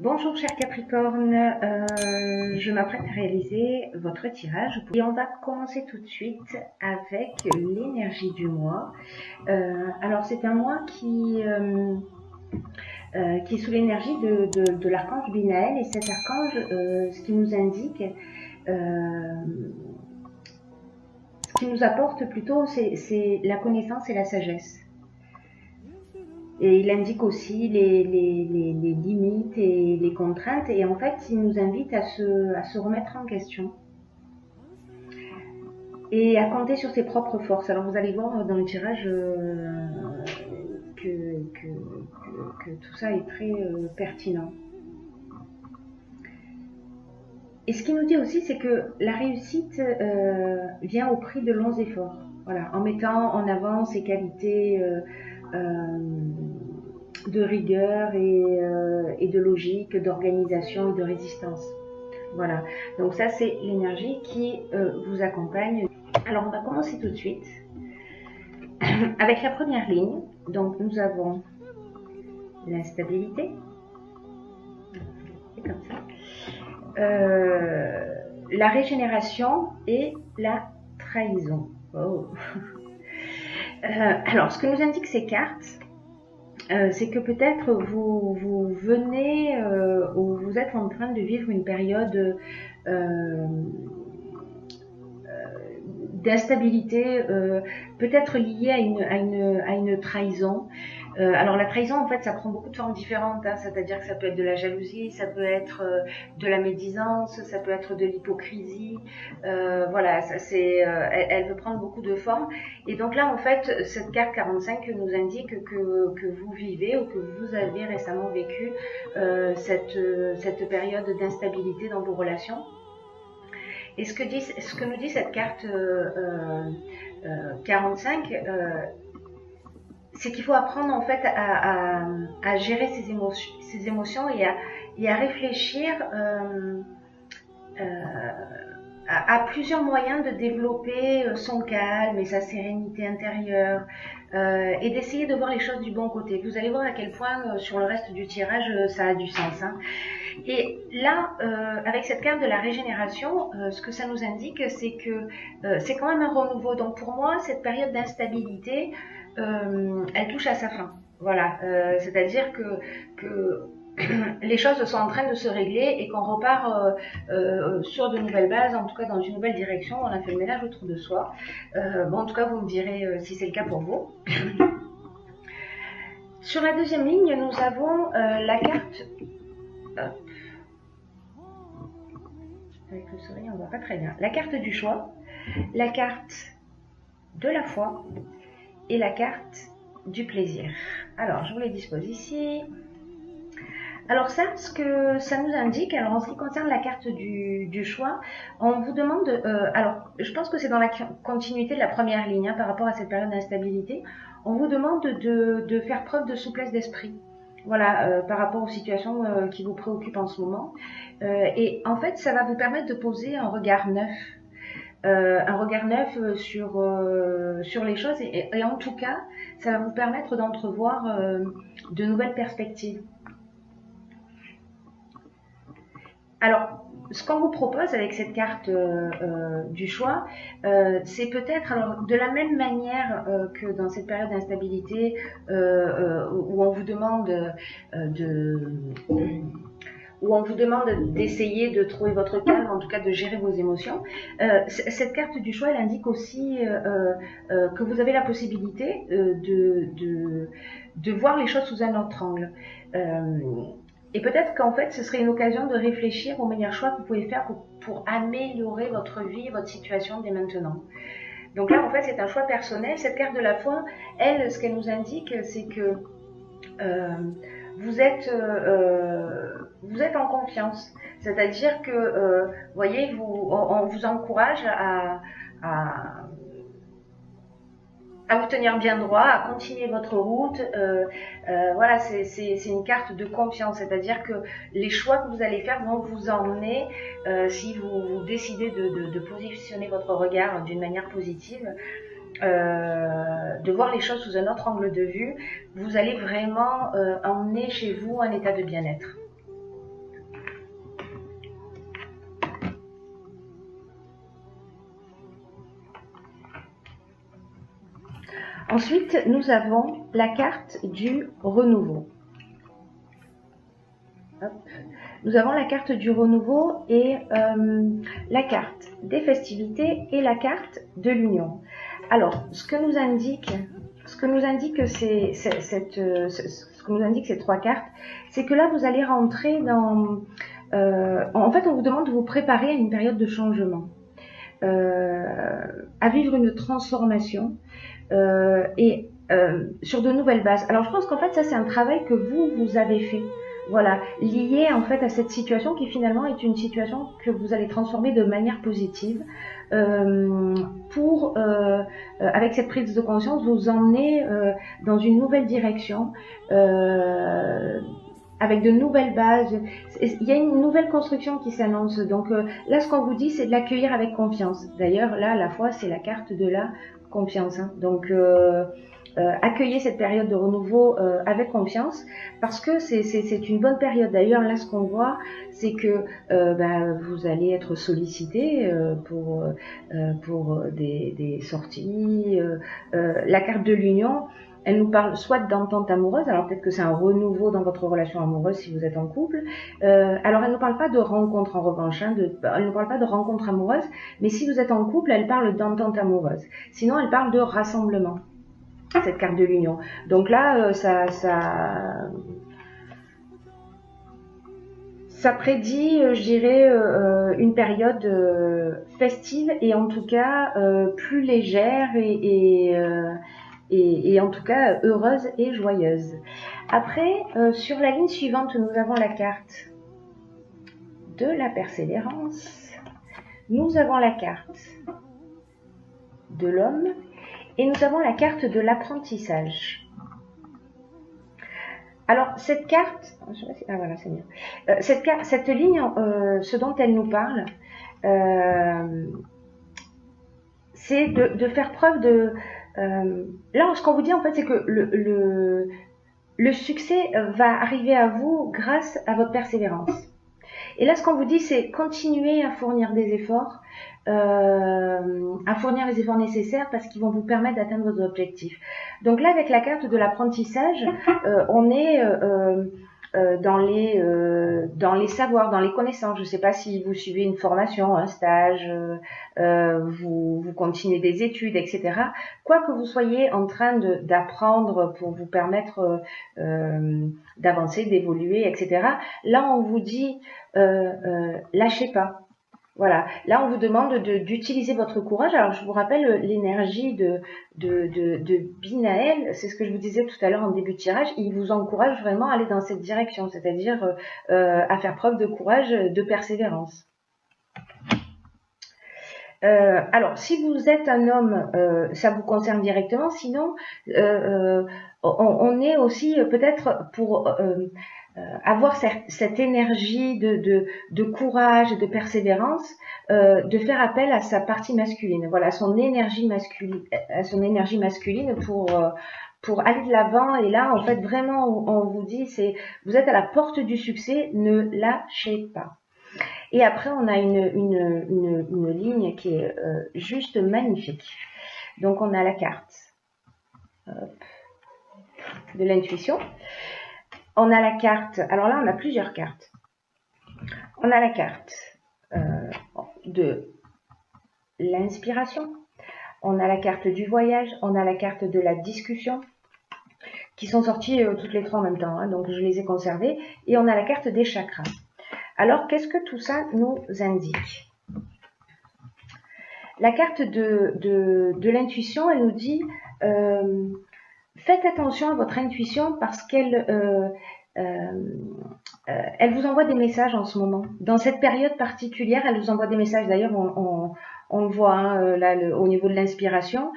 Bonjour cher Capricorne, je m'apprête à réaliser votre tirage et on va commencer tout de suite avec l'énergie du mois. Alors c'est un mois qui est sous l'énergie de l'archange Binaël, et cet archange, ce qui nous indique, ce qui nous apporte plutôt, c'est la connaissance et la sagesse. Et il indique aussi les limites et les contraintes, et en fait il nous invite à se remettre en question et à compter sur ses propres forces. Alors vous allez voir dans le tirage que tout ça est très pertinent. Et ce qu'il nous dit aussi, c'est que la réussite vient au prix de longs efforts. Voilà, en mettant en avant ses qualités de rigueur et de logique, d'organisation et de résistance. Voilà, donc ça c'est l'énergie qui vous accompagne. Alors on va commencer tout de suite avec la première ligne. Donc nous avons l'instabilité, c'est comme ça, la régénération et la trahison. Oh. Alors ce que nous indiquent ces cartes, c'est que peut-être vous venez ou vous êtes en train de vivre une période d'instabilité, peut-être liée à une trahison. Alors la trahison, en fait, ça prend beaucoup de formes différentes, hein, c'est-à-dire que ça peut être de la jalousie, ça peut être de la médisance, ça peut être de l'hypocrisie, voilà, elle peut prendre beaucoup de formes. Et donc là, en fait, cette carte 45 nous indique que vous vivez ou que vous avez récemment vécu cette période d'instabilité dans vos relations. Et ce que nous dit cette carte 45, c'est qu'il faut apprendre en fait à gérer ses émotions et à réfléchir à plusieurs moyens de développer son calme et sa sérénité intérieure, et d'essayer de voir les choses du bon côté. Vous allez voir à quel point sur le reste du tirage ça a du sens, hein. Et là, avec cette carte de la régénération, ce que ça nous indique, c'est que c'est quand même un renouveau. Donc pour moi, cette période d'instabilité, elle touche à sa fin. Voilà, c'est-à-dire que les choses sont en train de se régler et qu'on repart sur de nouvelles bases, en tout cas dans une nouvelle direction. On a fait le ménage autour de soi. Bon, en tout cas, vous me direz si c'est le cas pour vous. Sur la deuxième ligne, nous avons la carte... Avec le soleil, on ne voit pas très bien. La carte du choix, la carte de la foi et la carte du plaisir. Alors, je vous les dispose ici. Alors ça, ce que ça nous indique, alors en ce qui concerne la carte du choix, on vous demande, alors je pense que c'est dans la continuité de la première ligne, hein, par rapport à cette période d'instabilité, on vous demande de faire preuve de souplesse d'esprit. Voilà, par rapport aux situations qui vous préoccupent en ce moment. Et en fait, ça va vous permettre de poser un regard neuf. Sur les choses, et en tout cas, ça va vous permettre d'entrevoir de nouvelles perspectives. Alors, ce qu'on vous propose avec cette carte du choix, c'est peut-être, alors de la même manière que dans cette période d'instabilité où on vous demande d'essayer de trouver votre calme, en tout cas de gérer vos émotions. Cette carte du choix, elle indique aussi que vous avez la possibilité de voir les choses sous un autre angle. Et peut-être qu'en fait, ce serait une occasion de réfléchir aux meilleurs choix que vous pouvez faire pour améliorer votre vie, votre situation dès maintenant. Donc là, en fait, c'est un choix personnel. Cette carte de la foi, elle, ce qu'elle nous indique, c'est que vous êtes en confiance. C'est-à-dire que, voyez, on vous encourage à vous tenir bien droit, à continuer votre route. Voilà, c'est une carte de confiance, c'est-à-dire que les choix que vous allez faire vont vous emmener, si vous décidez de positionner votre regard d'une manière positive, de voir les choses sous un autre angle de vue, vous allez vraiment emmener chez vous un état de bien-être. Ensuite, nous avons la carte du renouveau. Hop. Nous avons la carte du renouveau et la carte des festivités et la carte de l'union. Alors, ce que nous indique ces trois cartes, c'est que là, vous allez rentrer dans... en fait, on vous demande de vous préparer à une période de changement, à vivre une transformation et sur de nouvelles bases. Alors, je pense qu'en fait, ça, c'est un travail que vous avez fait. Voilà, lié en fait à cette situation qui finalement est une situation que vous allez transformer de manière positive pour, avec cette prise de conscience, vous emmener dans une nouvelle direction, avec de nouvelles bases. Il y a une nouvelle construction qui s'annonce. Donc là, ce qu'on vous dit, c'est de l'accueillir avec confiance. D'ailleurs, là, à la fois, c'est la carte de la confiance. Hein. Donc, accueillez cette période de renouveau avec confiance parce que c'est une bonne période. D'ailleurs, là, ce qu'on voit, c'est que vous allez être sollicité pour des sorties. La carte de l'union, elle nous parle soit d'entente amoureuse, alors peut-être que c'est un renouveau dans votre relation amoureuse si vous êtes en couple. Alors elle ne parle pas de rencontre en revanche, hein, elle ne parle pas de rencontre amoureuse, mais si vous êtes en couple, elle parle d'entente amoureuse. Sinon, elle parle de rassemblement, cette carte de l'union. Donc là, ça prédit, je dirais, une période festive et en tout cas plus légère et en tout cas heureuse et joyeuse. Après, sur la ligne suivante, nous avons la carte de la persévérance. Nous avons la carte de l'homme et nous avons la carte de l'apprentissage. Alors, cette carte, voilà, c'est mieux. Cette ligne, ce dont elle nous parle, c'est de faire preuve de... là, ce qu'on vous dit, en fait, c'est que le succès va arriver à vous grâce à votre persévérance. Et là, ce qu'on vous dit, c'est continuer à fournir des efforts, à fournir les efforts nécessaires parce qu'ils vont vous permettre d'atteindre vos objectifs. Donc là, avec la carte de l'apprentissage, on est dans les savoirs, dans les connaissances. Je ne sais pas si vous suivez une formation, un stage, vous continuez des études, etc. Quoi que vous soyez en train d'apprendre pour vous permettre d'avancer, d'évoluer, etc. Là, on vous dit lâchez pas. Voilà, là on vous demande d'utiliser votre courage. Alors je vous rappelle l'énergie de Binaël, c'est ce que je vous disais tout à l'heure en début de tirage, il vous encourage vraiment à aller dans cette direction, c'est-à-dire à faire preuve de courage, de persévérance. Alors, si vous êtes un homme, ça vous concerne directement, sinon on est aussi peut-être pour... avoir cette énergie de courage et de persévérance, de faire appel à sa partie masculine, voilà, à son énergie masculine pour aller de l'avant. Et là, en fait, vraiment, on vous dit, vous êtes à la porte du succès, ne lâchez pas. Et après, on a une ligne qui est juste magnifique. Donc, on a la carte de l'intuition. On a la carte, alors là on a plusieurs cartes. On a la carte de l'inspiration, on a la carte du voyage, on a la carte de la discussion, qui sont sorties toutes les trois en même temps, hein, donc je les ai conservées, et on a la carte des chakras. Alors qu'est-ce que tout ça nous indique? La carte de l'intuition, elle nous dit... faites attention à votre intuition parce qu'elle elle vous envoie des messages en ce moment. Dans cette période particulière, elle vous envoie des messages. D'ailleurs, on le voit hein, là, au niveau de l'inspiration.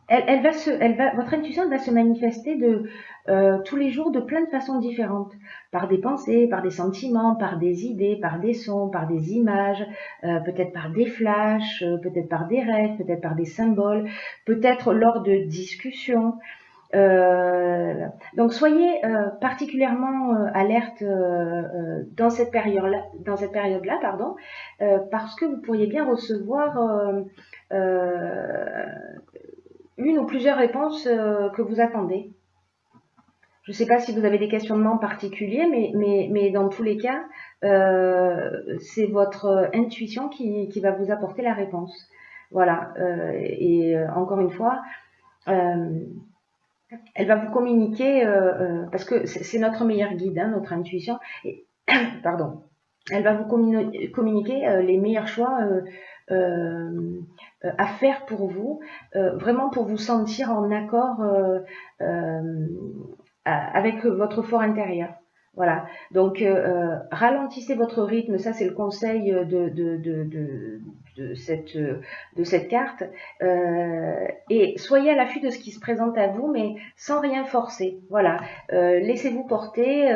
Votre intuition va se manifester tous les jours de plein de façons différentes, par des pensées, par des sentiments, par des idées, par des sons, par des images, peut-être par des flashs, peut-être par des rêves, peut-être par des symboles, peut-être lors de discussions. Donc soyez particulièrement alerte dans cette période-là, parce que vous pourriez bien recevoir une ou plusieurs réponses que vous attendez. Je ne sais pas si vous avez des questionnements particuliers, mais dans tous les cas, c'est votre intuition qui va vous apporter la réponse. Voilà. Et encore une fois, elle va vous communiquer, parce que c'est notre meilleur guide, hein, notre intuition. Et, pardon. Elle va vous communiquer les meilleurs choix à faire pour vous, vraiment pour vous sentir en accord avec votre fort intérieur. Voilà, donc ralentissez votre rythme, ça c'est le conseil de cette carte, et soyez à l'affût de ce qui se présente à vous, mais sans rien forcer. Voilà, laissez-vous porter,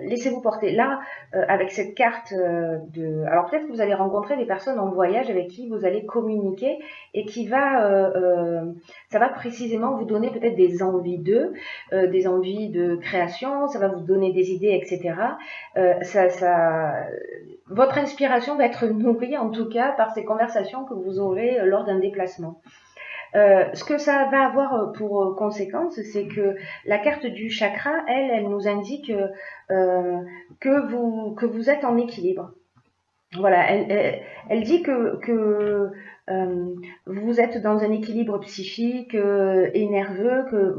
laissez-vous porter. Là, avec cette carte alors peut-être que vous allez rencontrer des personnes en voyage avec qui vous allez communiquer et qui ça va précisément vous donner peut-être des envies d'eux, des envies de création, ça va vous donner des idées, etc. Votre inspiration va être nourrie en tout cas par ces conversations que vous aurez lors d'un déplacement. Ce que ça va avoir pour conséquence, c'est que la carte du chakra, elle nous indique que vous êtes en équilibre. Voilà, elle dit que vous êtes dans un équilibre psychique et nerveux, que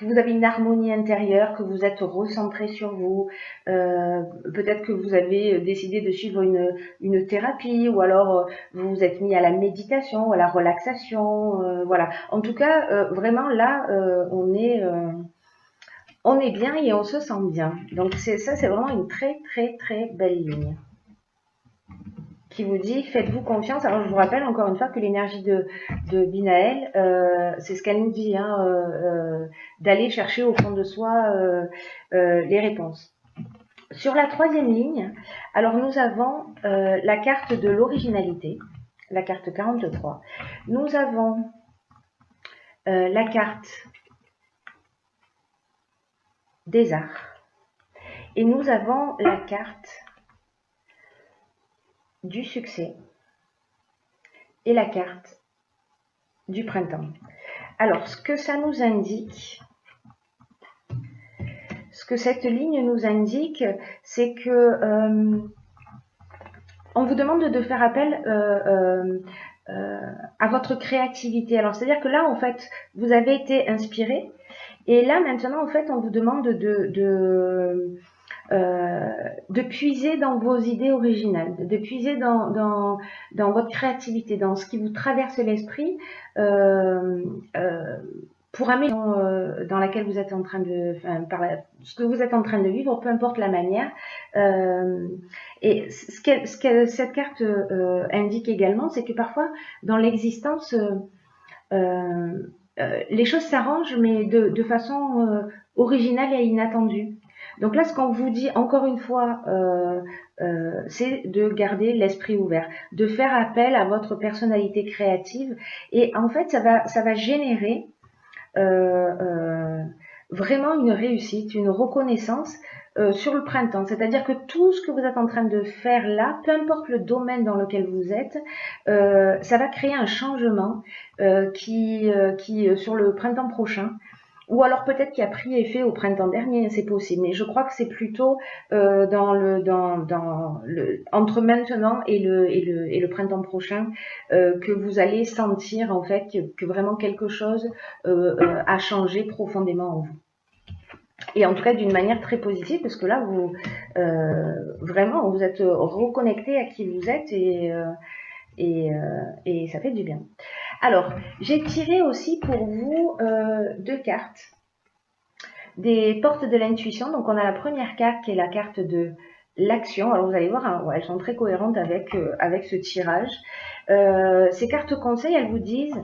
vous avez une harmonie intérieure, que vous êtes recentré sur vous. Peut-être que vous avez décidé de suivre une thérapie, ou alors vous vous êtes mis à la méditation, à la relaxation. Voilà. En tout cas, vraiment là, on est bien et on se sent bien. Donc ça, c'est vraiment une très très très belle ligne qui vous dit faites-vous confiance. Alors je vous rappelle encore une fois que l'énergie de Binaël, c'est ce qu'elle nous dit, hein, d'aller chercher au fond de soi les réponses. Sur la troisième ligne, alors nous avons la carte de l'originalité, la carte 43. Nous avons la carte des arts. Et nous avons la carte du succès et la carte du printemps. Alors, ce que ça nous indique, ce que cette ligne nous indique, c'est que on vous demande de faire appel à votre créativité. Alors, c'est-à-dire que là, en fait, vous avez été inspiré, et là, maintenant, en fait, on vous demande de puiser dans vos idées originales, de puiser dans votre créativité, dans ce qui vous traverse l'esprit, pour améliorer dans laquelle vous êtes en train ce que vous êtes en train de vivre, peu importe la manière. Et ce que cette carte indique également, c'est que parfois, dans l'existence, les choses s'arrangent, mais de façon originale et inattendue. Donc là, ce qu'on vous dit encore une fois, c'est de garder l'esprit ouvert, de faire appel à votre personnalité créative, et en fait, ça va générer vraiment une réussite, une reconnaissance sur le printemps. C'est-à-dire que tout ce que vous êtes en train de faire là, peu importe le domaine dans lequel vous êtes, ça va créer un changement qui sur le printemps prochain, ou alors peut-être qui a pris effet au printemps dernier, c'est possible. Mais je crois que c'est plutôt entre maintenant et le printemps prochain que vous allez sentir en fait que vraiment quelque chose a changé profondément en vous. Et en tout cas d'une manière très positive, parce que là vous vraiment vous êtes reconnecté à qui vous êtes, et ça fait du bien. Alors, j'ai tiré aussi pour vous deux cartes, des portes de l'intuition. Donc, on a la première carte qui est la carte de l'action. Alors, vous allez voir, hein, elles sont très cohérentes avec ce tirage. Ces cartes conseils, elles vous disent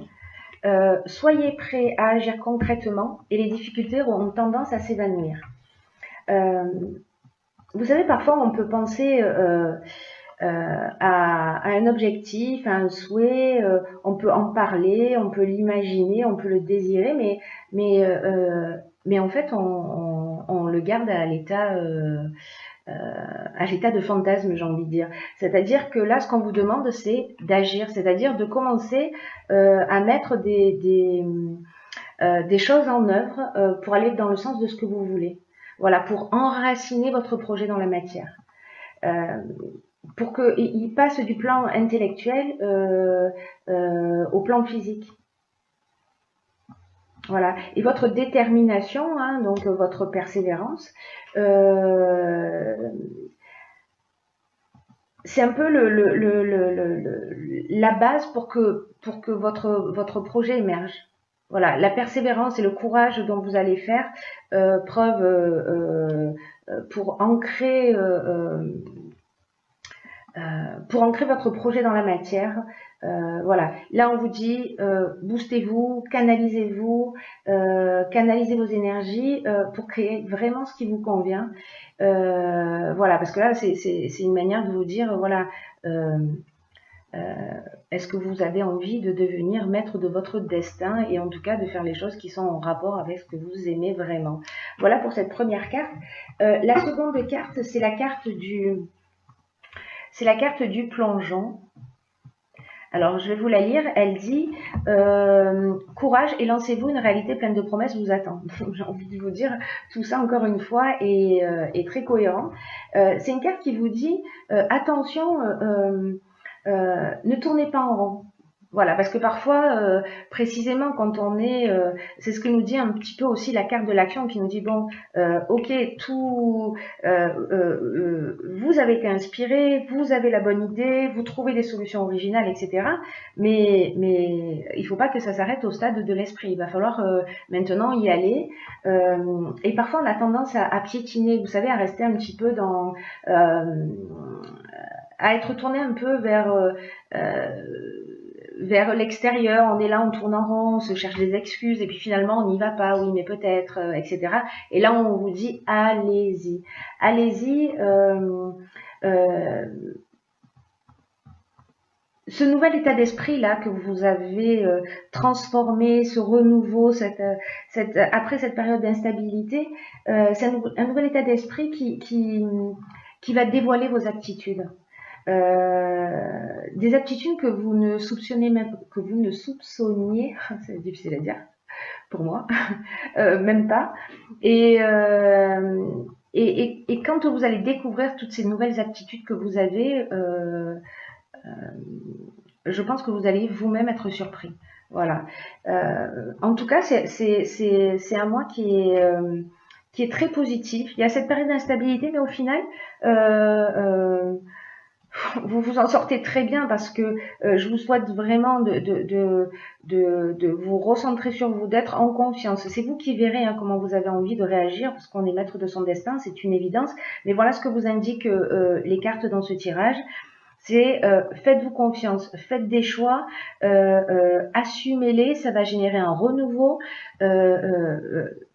soyez prêts à agir concrètement et les difficultés auront tendance à s'évanouir. Vous savez, parfois, on peut penser à un objectif, à un souhait, on peut en parler, on peut l'imaginer, on peut le désirer, mais en fait on le garde à l'état à l'état de fantasme, j'ai envie de dire. C'est-à-dire que là, ce qu'on vous demande, c'est d'agir, c'est-à-dire de commencer à mettre des choses en œuvre pour aller dans le sens de ce que vous voulez. Voilà, pour enraciner votre projet dans la matière. Pour qu'il passe du plan intellectuel au plan physique. Voilà. Et votre détermination, hein, donc votre persévérance, c'est un peu la base pour que votre projet émerge. Voilà, la persévérance et le courage dont vous allez faire preuve pour ancrer votre projet dans la matière. Voilà, là on vous dit boostez-vous, canalisez-vous, canalisez vos énergies pour créer vraiment ce qui vous convient. Voilà, parce que là c'est une manière de vous dire voilà, est-ce que vous avez envie de devenir maître de votre destin et en tout cas de faire les choses qui sont en rapport avec ce que vous aimez vraiment. Voilà pour cette première carte. La seconde carte, c'est la carte du plongeon. Alors, je vais vous la lire. Elle dit courage et lancez-vous, une réalité pleine de promesses vous attend. J'ai envie de vous dire, tout ça encore une fois est très cohérent. C'est une carte qui vous dit attention, ne tournez pas en rond. Voilà, parce que parfois, précisément quand on est, c'est ce que nous dit un petit peu aussi la carte de l'action qui nous dit bon, ok, tout, vous avez été inspiré, vous avez la bonne idée, vous trouvez des solutions originales, etc. Mais il faut pas que ça s'arrête au stade de l'esprit. Il va falloir maintenant y aller. Et parfois on a tendance à piétiner, vous savez, à rester un petit peu dans, à être tourné un peu vers l'extérieur, on est là, on tourne en rond, on se cherche des excuses et puis finalement on n'y va pas, oui mais peut-être, etc. Et là on vous dit allez-y, allez-y. Ce nouvel état d'esprit là que vous avez transformé, ce renouveau, après cette période d'instabilité, c'est un nouvel état d'esprit qui va dévoiler vos aptitudes. Des aptitudes que vous ne soupçonnez même, que vous ne soupçonniez, c'est difficile à dire pour moi, même pas. Et quand vous allez découvrir toutes ces nouvelles aptitudes que vous avez, je pense que vous allez vous-même être surpris. Voilà. En tout cas, c'est un mois qui est très positif. Il y a cette période d'instabilité, mais au final, vous vous en sortez très bien parce que je vous souhaite vraiment de vous recentrer sur vous, d'être en confiance. C'est vous qui verrez hein, comment vous avez envie de réagir parce qu'on est maître de son destin, c'est une évidence. Mais voilà ce que vous indiquent les cartes dans ce tirage. C'est faites-vous confiance, faites des choix, assumez-les, ça va générer un renouveau.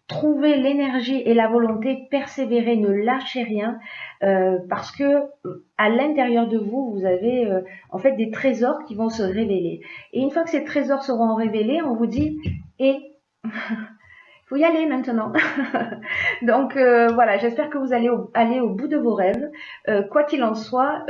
Trouvez l'énergie et la volonté, persévérez, ne lâchez rien, parce que à l'intérieur de vous, vous avez en fait des trésors qui vont se révéler. Et une fois que ces trésors seront révélés, on vous dit et faut y aller maintenant. Donc voilà, j'espère que vous allez aller au bout de vos rêves. Quoi qu'il en soit,